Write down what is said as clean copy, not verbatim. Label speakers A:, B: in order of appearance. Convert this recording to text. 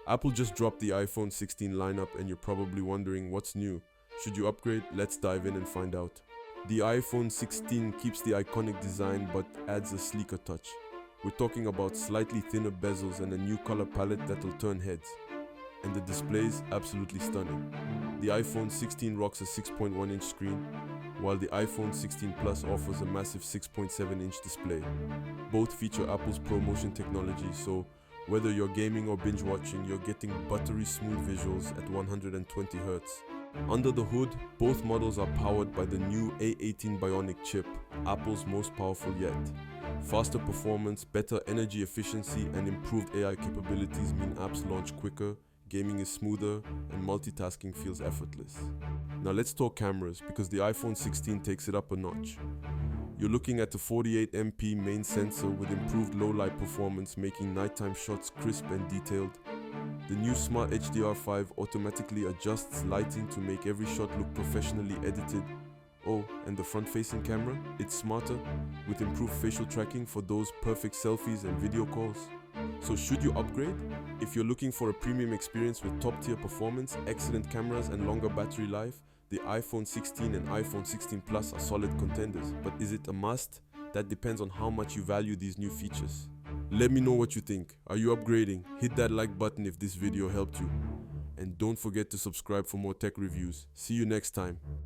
A: Apple just dropped the iPhone 16 lineup and you're probably wondering what's new. Should you upgrade? Let's dive in and find out. The iPhone 16 keeps the iconic design but adds a sleeker touch. We're talking about slightly thinner bezels and a new color palette that'll turn heads. And the display's absolutely stunning. The iPhone 16 rocks a 6.1-inch screen, while the iPhone 16 Plus offers a massive 6.7-inch display. Both feature Apple's ProMotion technology, so whether you're gaming or binge watching, you're getting buttery smooth visuals at 120 Hz. Under the hood, both models are powered by the new A18 Bionic chip, Apple's most powerful yet. Faster performance, better energy efficiency, and improved AI capabilities mean apps launch quicker, gaming is smoother, and multitasking feels effortless. Now let's talk cameras, because the iPhone 16 takes it up a notch. You're looking at a 48MP main sensor with improved low-light performance, making nighttime shots crisp and detailed. The new Smart HDR5 automatically adjusts lighting to make every shot look professionally edited. Oh, and the front-facing camera? It's smarter, with improved facial tracking for those perfect selfies and video calls. So should you upgrade? If you're looking for a premium experience with top-tier performance, excellent cameras, and longer battery life, the iPhone 16 and iPhone 16 Plus are solid contenders. But is it a must? That depends on how much you value these new features. Let me know what you think. Are you upgrading? Hit that like button if this video helped you. And don't forget to subscribe for more tech reviews. See you next time.